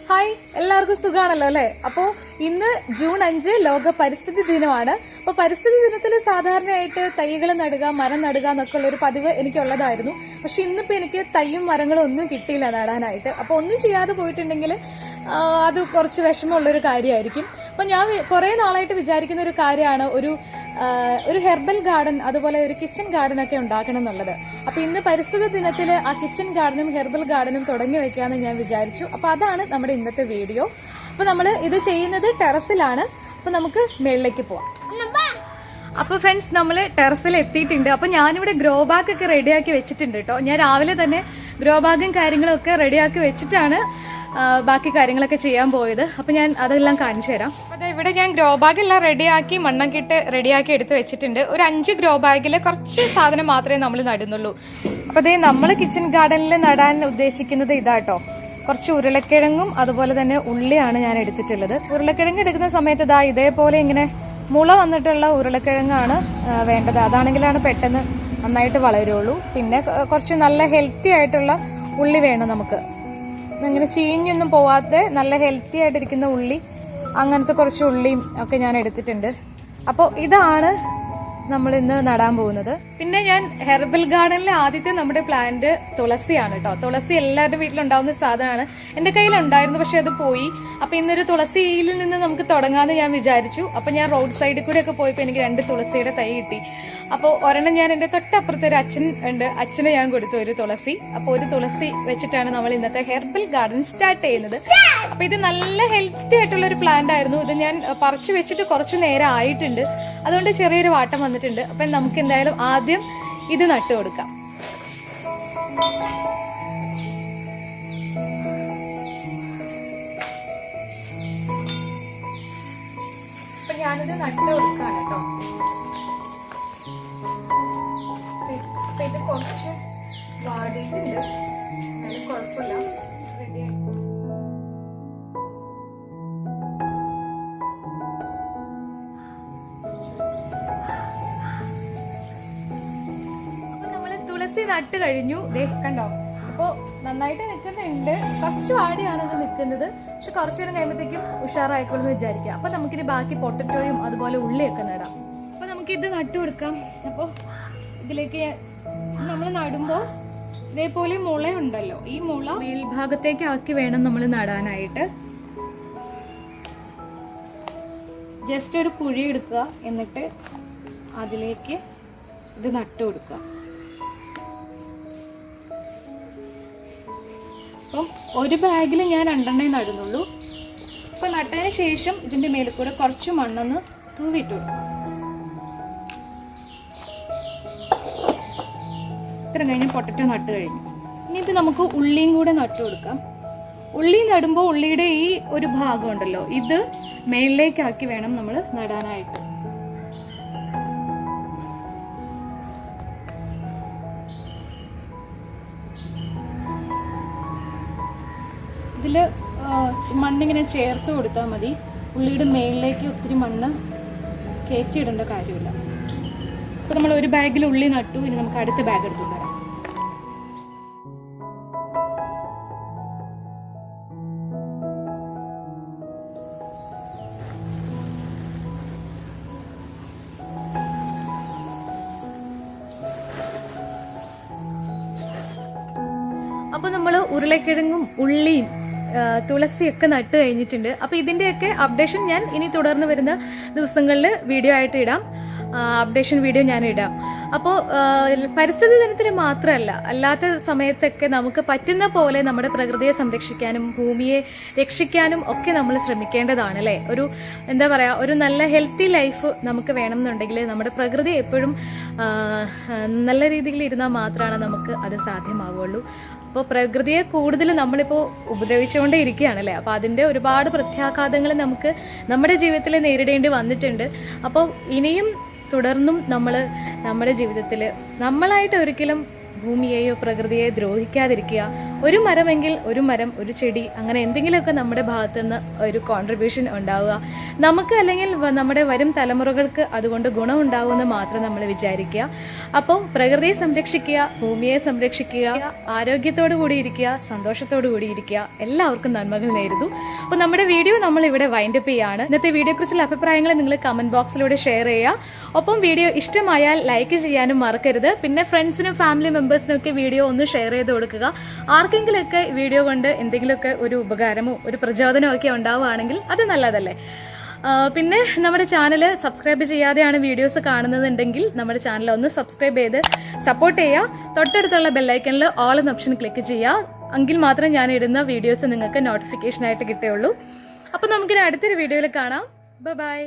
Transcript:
Hi, എല്ലാവർക്കും സുഖാണല്ലോ അല്ലേ? അപ്പോൾ ഇന്ന് ജൂൺ 5 ലോക പരിസ്ഥിതി ദിനമാണ്. അപ്പോൾ പരിസ്ഥിതി ദിനത്തിൽ സാധാരണയായിട്ട് തൈകൾ നടുക, മരം നടുക എന്നൊക്കെ ഉള്ള ഒരു പതിവ് എനിക്കുള്ളതായിരുന്നു. പക്ഷെ ഇന്നിപ്പോൾ എനിക്ക് തൈയും മരങ്ങളും ഒന്നും കിട്ടിയില്ല നടാനായിട്ട്. അപ്പോൾ ഒന്നും ചെയ്യാതെ പോയിട്ടുണ്ടെങ്കിൽ അത് കുറച്ച് വിഷമമുള്ളൊരു കാര്യമായിരിക്കും. അപ്പോൾ ഞാൻ കുറേ നാളായിട്ട് വിചാരിക്കുന്ന ഒരു കാര്യമാണ് ഒരു ഹെർബൽ ഗാർഡൻ, അതുപോലെ ഒരു കിച്ചൺ ഗാർഡൻ ഒക്കെ ഉണ്ടാക്കണം എന്നുള്ളത്. അപ്പൊ ഇന്ന് പരിസ്ഥിതി ദിനത്തിൽ ആ കിച്ചൺ ഗാർഡനും ഹെർബൽ ഗാർഡനും തുടങ്ങി വെക്കാമെന്ന് ഞാൻ വിചാരിച്ചു. അപ്പൊ അതാണ് നമ്മുടെ ഇന്നത്തെ വീഡിയോ. അപ്പൊ നമ്മൾ ഇത് ചെയ്യുന്നത് ടെറസിലാണ്. അപ്പൊ നമുക്ക് മേളിലേക്ക് പോവാം. അപ്പൊ ഫ്രണ്ട്സ്, നമ്മൾ ടെറസിൽ എത്തിയിട്ടുണ്ട്. അപ്പൊ ഞാനിവിടെ ഗ്രോ ബാഗ് ഒക്കെ റെഡിയാക്കി വെച്ചിട്ടുണ്ട് കേട്ടോ. ഞാൻ രാവിലെ തന്നെ ഗ്രോ ബാഗും കാര്യങ്ങളും ഒക്കെ റെഡിയാക്കി വെച്ചിട്ടാണ് ബാക്കി കാര്യങ്ങളൊക്കെ ചെയ്യാൻ പോയത്. അപ്പൊ ഞാൻ അതെല്ലാം കാണിച്ചു തരാം. അപ്പൊ ഇവിടെ ഞാൻ ഗ്രോ ബാഗ് എല്ലാം റെഡിയാക്കി മണ്ണൊക്കെ ഇട്ട് റെഡിയാക്കി എടുത്ത് വെച്ചിട്ടുണ്ട്. ഒരു 5 ഗ്രോ ബാഗിൽ കുറച്ച് സാധനം മാത്രമേ നമ്മൾ നടുന്നുള്ളൂ. അപ്പൊ അതേ നമ്മൾ കിച്ചൺ ഗാർഡനിൽ നടാൻ ഉദ്ദേശിക്കുന്നത് ഇതാട്ടോ. കുറച്ച് ഉരുളക്കിഴങ്ങും അതുപോലെ തന്നെ ഉള്ളിയാണ് ഞാൻ എടുത്തിട്ടുള്ളത്. ഉരുളക്കിഴങ്ങ് എടുക്കുന്ന സമയത്ത് ഇതേപോലെ ഇങ്ങനെ മുള വന്നിട്ടുള്ള ഉരുളക്കിഴങ്ങാണ് വേണ്ടത്. അതാണെങ്കിലാണ് പെട്ടെന്ന് നന്നായിട്ട് വളരുള്ളൂ. പിന്നെ കുറച്ച് നല്ല ഹെൽത്തി ആയിട്ടുള്ള ഉള്ളി വേണം നമുക്ക്. ഇങ്ങനെ ചീഞ്ഞൊന്നും പോവാതെ നല്ല ഹെൽത്തി ആയിട്ടിരിക്കുന്ന ഉള്ളി, അങ്ങനത്തെ കുറച്ച് ഉള്ളിയും ഒക്കെ ഞാൻ എടുത്തിട്ടുണ്ട്. അപ്പോൾ ഇതാണ് നമ്മൾ ഇന്ന് നടാൻ പോകുന്നത്. പിന്നെ ഞാൻ ഹെർബൽ ഗാർഡനിലെ ആദ്യത്തെ നമ്മുടെ പ്ലാന്റ് തുളസിയാണ് കേട്ടോ. തുളസി എല്ലാവരുടെ വീട്ടിലുണ്ടാവുന്ന സാധനമാണ്. എന്റെ കയ്യിലുണ്ടായിരുന്നു, പക്ഷെ അത് പോയി. അപ്പൊ ഇന്നൊരു തുളസിയിൽ നിന്ന് നമുക്ക് തുടങ്ങാമെന്ന് ഞാൻ വിചാരിച്ചു. അപ്പൊ ഞാൻ റോഡ് സൈഡിൽ കൂടെ ഒക്കെ പോയപ്പോൾ എനിക്ക് 2 തുളസിയുടെ തൈ കിട്ടി. അപ്പോൾ ഒരെണ്ണം ഞാൻ എന്റെ തൊട്ടപ്പുറത്തെ ഒരു അച്ഛൻ ഉണ്ട്, അച്ഛനെ ഞാൻ കൊടുത്തു ഒരു തുളസി. അപ്പോൾ ഒരു തുളസി വെച്ചിട്ടാണ് നമ്മൾ ഇന്നത്തെ ഹെർബൽ ഗാർഡൻ സ്റ്റാർട്ട് ചെയ്യുന്നത്. അപ്പൊ ഇത് നല്ല ഹെൽത്തി ആയിട്ടുള്ള ഒരു പ്ലാന്റ് ആയിരുന്നു. ഇത് ഞാൻ പറിച്ചു വെച്ചിട്ട് കുറച്ചു നേരം ആയിട്ടുണ്ട്, അതുകൊണ്ട് ചെറിയൊരു വാട്ടം വന്നിട്ടുണ്ട്. അപ്പൊ നമുക്ക് എന്തായാലും ആദ്യം ഇത് നട്ടു കൊടുക്കാം. അപ്പൊ ഞാനിത് നട്ടു കൊടുക്കാണ് കേട്ടോ. ഇത് കുറച്ച് വാടിയിട്ടുണ്ട്, കുഴപ്പമില്ല, റെഡിയായി. അപ്പൊ നമ്മള് തുളസി നട്ട് കഴിഞ്ഞു. കണ്ടോ? അപ്പൊ നന്നായിട്ട് നിൽക്കുന്നുണ്ട്. കുറച്ച് വാടിയാണ് ഇത് നിൽക്കുന്നത്, പക്ഷെ കുറച്ചു നേരം കഴിയുമ്പോഴത്തേക്കും ഉഷാറായിക്കോളെന്ന് വിചാരിക്കുക. അപ്പൊ നമുക്കിനി ബാക്കി പൊട്ടറ്റോയും അതുപോലെ ഉള്ളിയൊക്കെ നടാം. അപ്പൊ നമുക്ക് ഇത് നട്ടു കൊടുക്കാം. അപ്പൊ ഇതിലേക്ക് നമ്മൾ നടുമ്പോൾ ഇതേപോലെ മുളയുണ്ടല്ലോ, ഈ മുള മേൽഭാഗത്തേക്ക് ആക്കി വേണം നമ്മൾ നടാനായിട്ട്. ജസ്റ്റ് ഒരു കുഴി എടുക്കുക, എന്നിട്ട് അതിലേക്ക് ഇത് നട്ടു കൊടുക്കുക. അപ്പം ഒരു ബാഗിൽ ഞാൻ 2 നടുന്നുള്ളൂ. അപ്പൊ നട്ടതിന് ശേഷം ഇതിന്റെ മേലിൽ കൂടെ കുറച്ച് മണ്ണൊന്ന് തൂവിട്ട് കൊടുക്കും. ഇത്ര കഴിഞ്ഞ് പൊട്ടറ്റോ നട്ട് കഴിഞ്ഞു. ഇനിയിപ്പോൾ നമുക്ക് ഉള്ളിയും കൂടെ നട്ടു കൊടുക്കാം. ഉള്ളി നടുമ്പോൾ ഉള്ളിയുടെ ഈ ഒരു ഭാഗം ഉണ്ടല്ലോ, ഇത് മേളിലേക്കാക്കി വേണം നമ്മൾ നടാനായിട്ട്. ഇതിൽ മണ്ണിങ്ങനെ ചേർത്ത് കൊടുത്താൽ മതി. ഉള്ളിയുടെ മേളിലേക്ക് ഒത്തിരി മണ്ണ് കയറ്റിയിടേണ്ട കാര്യമില്ല. അപ്പോൾ നമ്മൾ ഒരു ബാഗിൽ ഉള്ളി നട്ടു. ഇനി നമുക്ക് അടുത്ത ബാഗ് എടുത്തു തരാം. അപ്പോൾ നമ്മൾ ഉരുളക്കിഴങ്ങും ഉള്ളിയും തുളസിയൊക്കെ നട്ട് കഴിഞ്ഞിട്ടുണ്ട്. അപ്പോൾ ഇതിൻ്റെയൊക്കെ അപ്ഡേഷൻ ഞാൻ ഇനി തുടർന്ന് വരുന്ന ദിവസങ്ങളിൽ വീഡിയോ ആയിട്ട് ഇടാം. അപ്ഡേഷൻ വീഡിയോ ഞാൻ ഇടാം. അപ്പോൾ പരിസ്ഥിതി ദിനത്തിന് മാത്രമല്ല, അല്ലാത്ത സമയത്തൊക്കെ നമുക്ക് പറ്റുന്ന പോലെ നമ്മുടെ പ്രകൃതിയെ സംരക്ഷിക്കാനും ഭൂമിയെ രക്ഷിക്കാനും ഒക്കെ നമ്മൾ ശ്രമിക്കേണ്ടതാണ് അല്ലേ? എന്താ പറയുക, ഒരു നല്ല ഹെൽത്തി ലൈഫ് നമുക്ക് വേണമെന്നുണ്ടെങ്കിൽ നമ്മുടെ പ്രകൃതി എപ്പോഴും നല്ല രീതിയിൽ ഇരുന്നാൽ മാത്രമാണ് നമുക്ക് അത് സാധ്യമാവുള്ളൂ. അപ്പോൾ പ്രകൃതിയെ കൂടുതൽ നമ്മളിപ്പോൾ ഉപദ്രവിച്ചുകൊണ്ടേ ഇരിക്കുകയാണല്ലേ. അപ്പോൾ അതിൻ്റെ ഒരുപാട് പ്രത്യാഘാതങ്ങൾ നമുക്ക് നമ്മുടെ ജീവിതത്തിൽ നേരിടേണ്ടി വന്നിട്ടുണ്ട്. അപ്പോൾ ഇനിയും തുടർന്നും നമ്മൾ നമ്മുടെ ജീവിതത്തിൽ നമ്മളായിട്ട് ഒരിക്കലും ഭൂമിയെയോ പ്രകൃതിയെയോ ദ്രോഹിക്കാതിരിക്കുക. ഒരു മരമെങ്കിൽ ഒരു മരം, ഒരു ചെടി, അങ്ങനെ എന്തെങ്കിലുമൊക്കെ നമ്മുടെ ഭാഗത്തു നിന്ന് ഒരു കോൺട്രിബ്യൂഷൻ ഉണ്ടാവുക. നമുക്ക് അല്ലെങ്കിൽ നമ്മുടെ വരും തലമുറകൾക്ക് അതുകൊണ്ട് ഗുണമുണ്ടാവുമെന്ന് മാത്രം നമ്മൾ വിചാരിക്കുക. അപ്പോൾ പ്രകൃതിയെ സംരക്ഷിക്കുക, ഭൂമിയെ സംരക്ഷിക്കുക, ആരോഗ്യത്തോടു കൂടി ഇരിക്കുക, സന്തോഷത്തോടു കൂടി ഇരിക്കുക. എല്ലാവർക്കും നന്മകൾ നേരുന്നു. അപ്പോൾ നമ്മുടെ വീഡിയോ നമ്മൾ ഇവിടെ വൈൻഡപ്പ് ചെയ്യാണ്. ഇന്നത്തെ വീഡിയോയെക്കുറിച്ചുള്ള അഭിപ്രായങ്ങൾ നിങ്ങൾ കമന്റ് ബോക്സിലൂടെ ഷെയർ ചെയ്യുക. ഒപ്പം വീഡിയോ ഇഷ്ടമായാൽ ലൈക്ക് ചെയ്യാനും മറക്കരുത്. പിന്നെ ഫ്രണ്ട്സിനും ഫാമിലി മെമ്പേഴ്സിനും ഒക്കെ വീഡിയോ ഒന്ന് ഷെയർ ചെയ്ത് കൊടുക്കുക. ആർക്കെങ്കിലുമൊക്കെ വീഡിയോ കൊണ്ട് എന്തെങ്കിലുമൊക്കെ ഒരു ഉപകാരമോ ഒരു പ്രചോദനമോ ഒക്കെ ഉണ്ടാവുകയാണെങ്കിൽ അത് നല്ലതല്ലേ. പിന്നെ നമ്മുടെ ചാനൽ സബ്സ്ക്രൈബ് ചെയ്യാതെയാണ് വീഡിയോസ് കാണുന്നതുണ്ടെങ്കിൽ നമ്മുടെ ചാനൽ ഒന്ന് സബ്സ്ക്രൈബ് ചെയ്ത് സപ്പോർട്ട് ചെയ്യുക. തൊട്ടടുത്തുള്ള ബെല്ലൈക്കണിൽ ഓൾ എന്ന ഓപ്ഷൻ ക്ലിക്ക് ചെയ്യുക. എങ്കിൽ മാത്രം ഞാൻ ഇടുന്ന വീഡിയോസ് നിങ്ങൾക്ക് നോട്ടിഫിക്കേഷനായിട്ട് കിട്ടുകയുള്ളൂ. അപ്പോൾ നമുക്കിനി അടുത്തൊരു വീഡിയോയിൽ കാണാം. ബൈ.